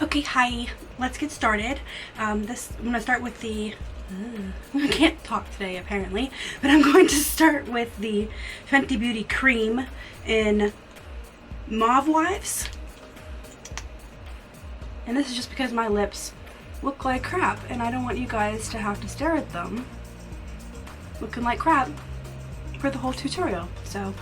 Okay, hi. Let's get started. I'm gonna start with the. I can't talk today apparently, but I'm going to start with the Fenty Beauty cream in Mauve Wives. And this is just because my lips look like crap, and I don't want you guys to have to stare at them looking like crap for the whole tutorial. So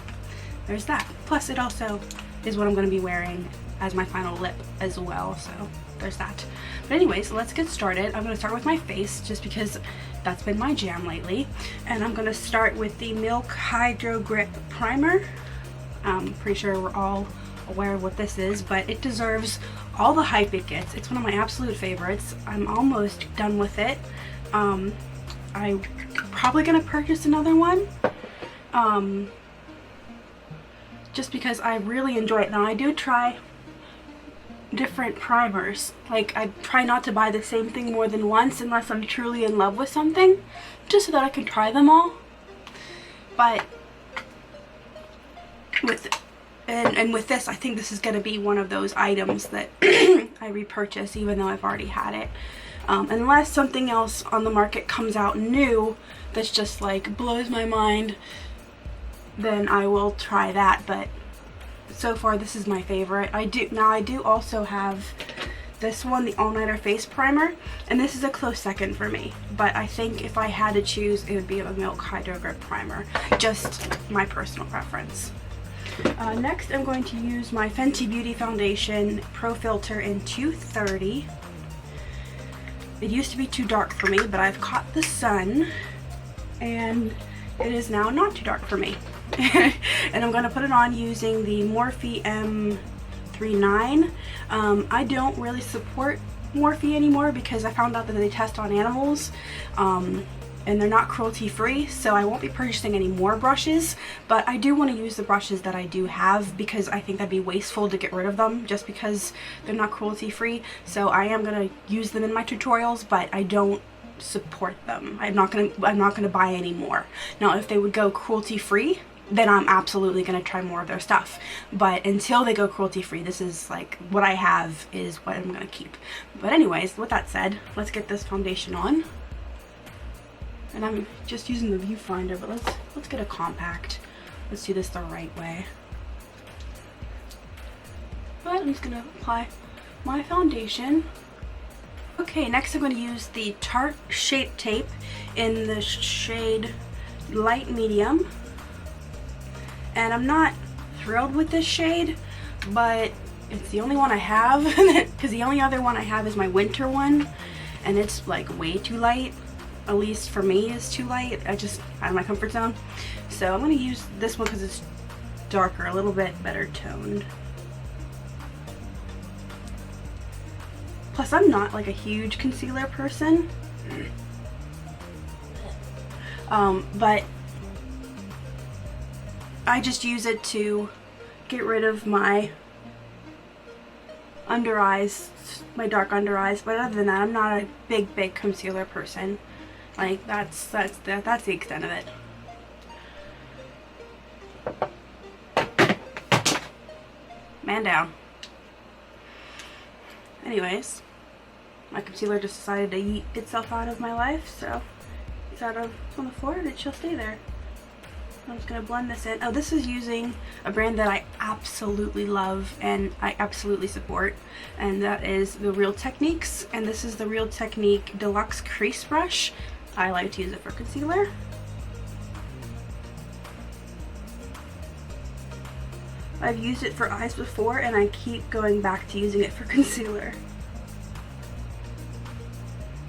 there's that. Plus, it also is what I'm going to be wearing as my final lip as well, so there's that. But anyways, let's get started. I'm going to start with my face just because that's been my jam lately, and I'm going to start with the Milk Hydro Grip Primer. I'm pretty sure we're all aware of what this is, but it deserves all the hype it gets. It's one of my absolute favorites. I'm almost done with it. I'm probably going to purchase another one just because I really enjoy it. Now, I do try different primers. Like, I try not to buy the same thing more than once unless I'm truly in love with something, just so that I can try them all. But with this, I think this is going to be one of those items that I repurchase even though I've already had it. Unless something else on the market comes out new that's just like blows my mind, then I will try that. But so far this is my favorite. I do also have this one, the All Nighter Face Primer, and this is a close second for me. But I think if I had to choose, it would be a Milk Hydro Grip Primer. Just my personal preference. Next, I'm going to use my Fenty Beauty Foundation Pro Filter in 230. It used to be too dark for me, but I've caught the sun, and it is now not too dark for me. And I'm going to put it on using the Morphe M39. I don't really support Morphe anymore because I found out that they test on animals, and they're not cruelty free, so I won't be purchasing any more brushes. But I do want to use the brushes that I do have because I think that'd be wasteful to get rid of them just because they're not cruelty free. So I am going to use them in my tutorials, but I don't support them. I'm not gonna buy any more. Now, if they would go cruelty free, then I'm absolutely gonna try more of their stuff. But until they go cruelty free, this is like what I have is what I'm gonna keep. But anyways, with that said, let's get this foundation on. And I'm just using the viewfinder, but let's get a compact. Let's do this the right way. But I'm just gonna apply my foundation. Okay, next I'm going to use the Tarte Shape Tape in the shade Light Medium. And I'm not thrilled with this shade, but it's the only one I have, because the only other one I have is my winter one, and it's like way too light. At least for me, it's too light. Out of my comfort zone. So I'm going to use this one because it's darker, a little bit better toned. Plus, I'm not like a huge concealer person, but I just use it to get rid of my under eyes, my dark under eyes. But other than that, I'm not a big concealer person. Like, that's the extent of it. Man down. Anyways, my concealer just decided to yeet itself out of my life, so it's on the floor and it shall stay there. I'm just going to blend this in. Oh, this is using a brand that I absolutely love and I absolutely support, and that is the Real Techniques, and this is the Real Technique Deluxe Crease Brush. I like to use it for concealer. I've used it for eyes before, and I keep going back to using it for concealer.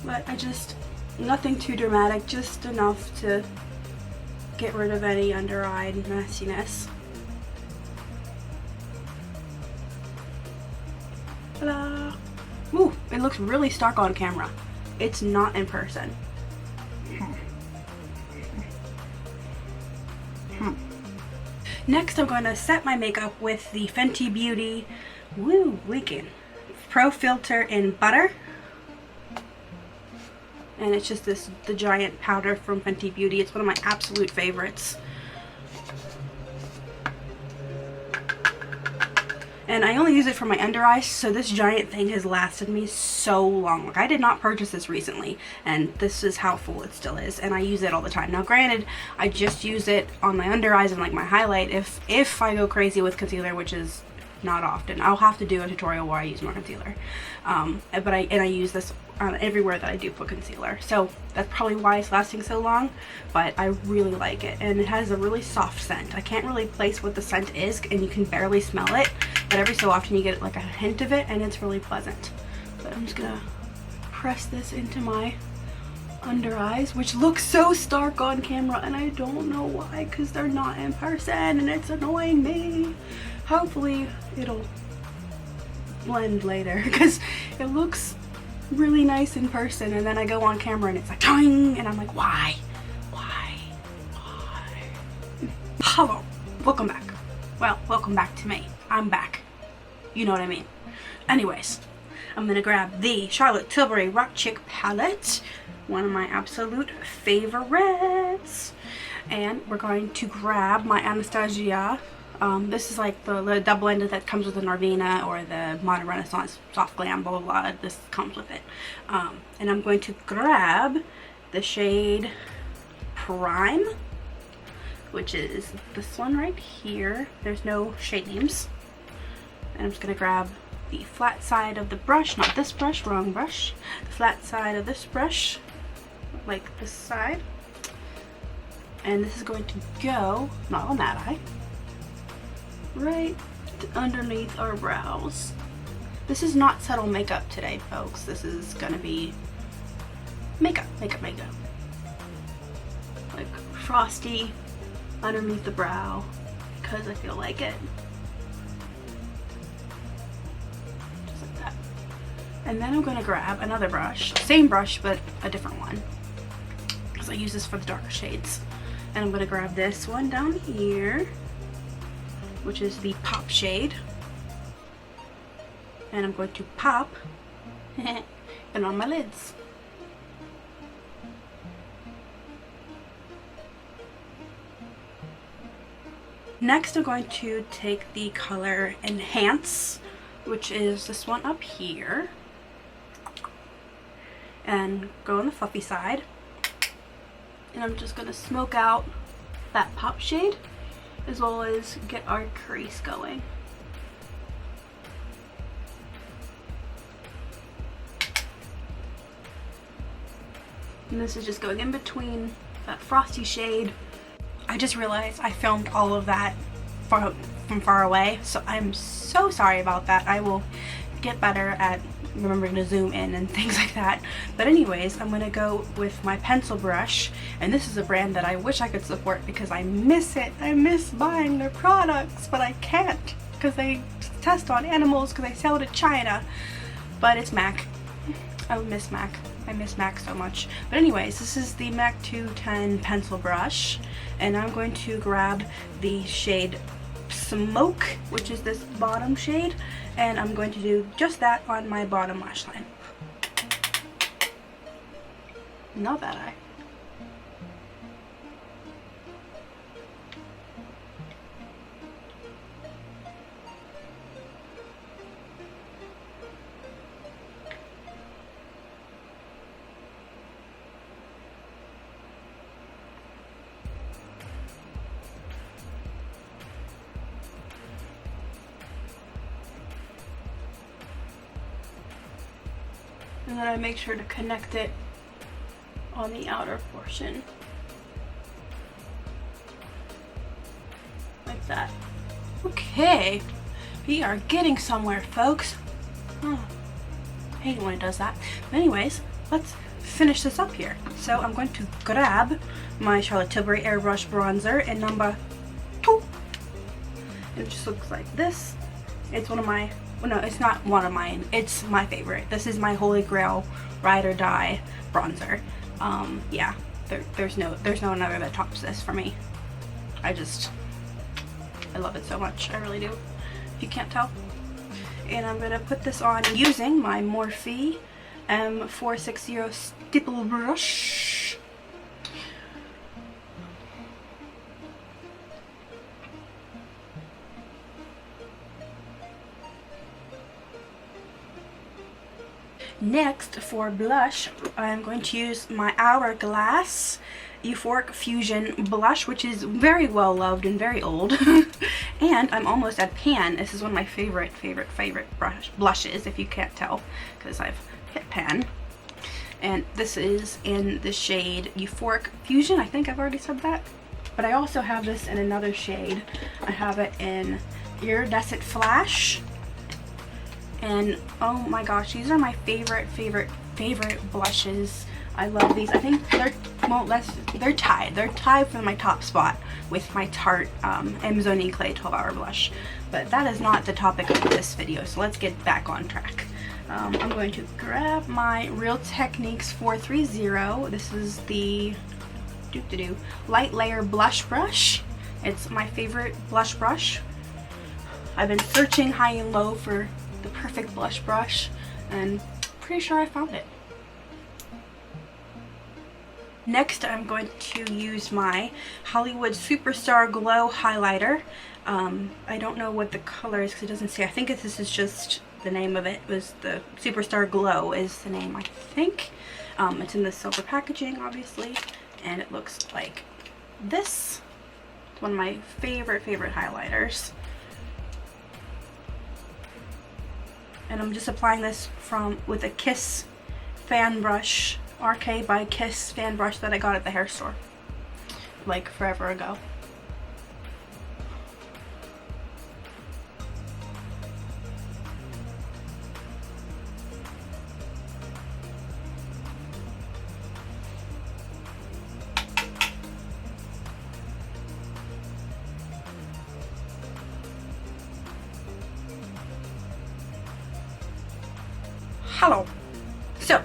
But nothing too dramatic, just enough to get rid of any under eye messiness. Ta-da! Ooh, it looks really stark on camera. It's not in person. Next, I'm going to set my makeup with the Fenty Beauty Pro Filter in Butter. And it's just the giant powder from Fenty Beauty. It's one of my absolute favorites. And I only use it for my under eyes, so this giant thing has lasted me so long. Like, I did not purchase this recently, and this is how full it still is, and I use it all the time. Now granted, I just use it on my under eyes and like my highlight if I go crazy with concealer, which is not often. I'll have to do a tutorial where I use more concealer. But I use this everywhere that I do put concealer. So that's probably why it's lasting so long, but I really like it. And it has a really soft scent. I can't really place what the scent is, and you can barely smell it, but every so often you get like a hint of it, and it's really pleasant. But I'm just gonna press this into my under eyes, which looks so stark on camera, and I don't know why, because they're not in person, and it's annoying me. Hopefully it'll blend later, because it looks really nice in person, and then I go on camera and it's like ting, and I'm like, why? Hello, welcome back. Well, welcome back to me. I'm back. You know what I mean. Anyways, I'm gonna grab the Charlotte Tilbury Rock Chick palette, one of my absolute favorites, and we're going to grab my Anastasia. This is like the double-ended that comes with the Norvina or the Modern Renaissance Soft Glam, blah, blah, blah. This comes with it. And I'm going to grab the shade Prime, which is this one right here. There's no shade names. And I'm just going to grab the flat side of the brush, not this brush, wrong brush. The flat side of this brush, like this side. And this is going to go, not on that eye, right underneath our brows. This is not subtle makeup today, folks. This is gonna be makeup. Like frosty underneath the brow, because I feel like it. Just like that. And then I'm gonna grab another brush, same brush, but a different one, because I use this for the darker shades. And I'm gonna grab this one down here, which is the Pop shade, and I'm going to pop it on my lids. Next, I'm going to take the color Enhance, which is this one up here, and go on the fluffy side, and I'm just going to smoke out that Pop shade, as well as get our crease going. And this is just going in between that frosty shade. I just realized I filmed all of that from far away, so I'm so sorry about that. I will get better at remembering to zoom in and things like that. But anyways, I'm gonna go with my pencil brush, and this is a brand that I wish I could support because I miss it. I miss buying their products, but I can't because they test on animals because they sell to China. But it's MAC. I miss MAC. I miss MAC so much. But anyways, this is the MAC 210 pencil brush, and I'm going to grab the shade Smoke, which is this bottom shade, and I'm going to do just that on my bottom lash line. Not that eye. And then I make sure to connect it on the outer portion. Like that. Okay, we are getting somewhere, folks. Oh, I hate it when it does that. But anyways, let's finish this up here. So I'm going to grab my Charlotte Tilbury Airbrush Bronzer in number 2. It just looks like this. It's one of my, well, no, it's not one of mine. It's my favorite. This is my Holy Grail Ride or Die bronzer. Yeah, there's no another that tops this for me. I love it so much. I really do. If you can't tell. And I'm gonna put this on using my Morphe M460 stipple brush. Next, for blush, I'm going to use my Hourglass Euphoric Fusion blush, which is very well loved and very old. And I'm almost at pan. This is one of my favorite blushes, if you can't tell, because I've hit pan. And this is in the shade Euphoric Fusion. I think I've already said that. But I also have this in another shade. I have it in Iridescent Flash. And oh my gosh, these are my favorite blushes. I love these. I think they're, well, they're tied. They're tied for my top spot with my Tarte Amazonian Clay 12-Hour Blush. But that is not the topic of this video, so let's get back on track. I'm going to grab my Real Techniques 430. This is the Light Layer Blush Brush. It's my favorite blush brush. I've been searching high and low for the perfect blush brush, and pretty sure I found it. Next, I'm going to use my Hollywood Superstar Glow highlighter. I don't know what the color is because it doesn't say. I think this is just the name of it. Was the Superstar Glow is the name, I think. It's in the silver packaging, obviously, and it looks like this. It's one of my favorite highlighters. And I'm just applying this with a Kiss fan brush, RK by Kiss fan brush that I got at the hair store, like forever ago. Hello. So,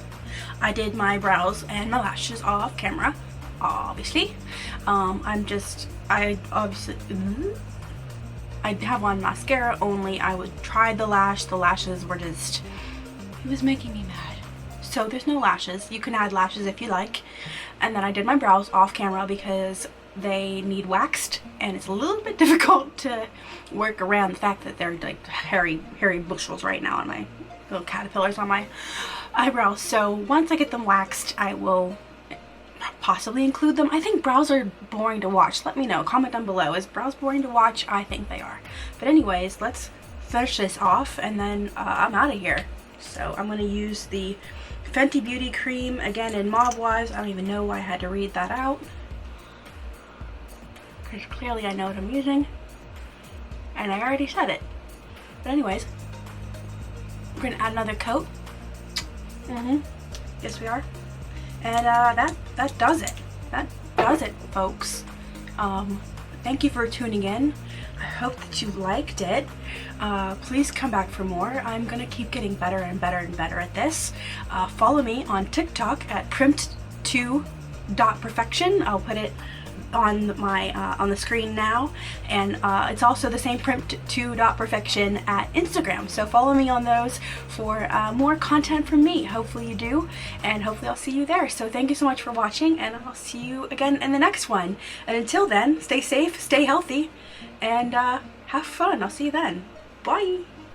I did my brows and my lashes off camera, obviously. I have on mascara only. I would try the lash. The lashes were just, it was making me mad. So there's no lashes. You can add lashes if you like. And then I did my brows off camera because they need waxed, and it's a little bit difficult to work around the fact that they're like hairy bushels right now on my little caterpillars on my eyebrows. So once I get them waxed, I will possibly include them. I think brows are boring to watch. Let me know. Comment down below. Is brows boring to watch? I think they are. But anyways, let's finish this off, and then I'm out of here. So I'm going to use the Fenty Beauty Cream, again in Mauve Wives. I don't even know why I had to read that out, because clearly I know what I'm using, and I already said it. But anyways, we're going to add another coat. Yes, we are. And that does it. That does it, folks. Thank you for tuning in. I hope that you liked it. Please come back for more. I'm gonna keep getting better and better and better at this. Follow me on TikTok at primpt2.perfection. I'll put it on my on the screen now, and it's also the same primpt2.perfection at Instagram. So follow me on those for more content from me. Hopefully you do, and hopefully I'll see you there. So thank you so much for watching, and I'll see you again in the next one. And until then, stay safe, stay healthy, and have fun. I'll see you then. Bye.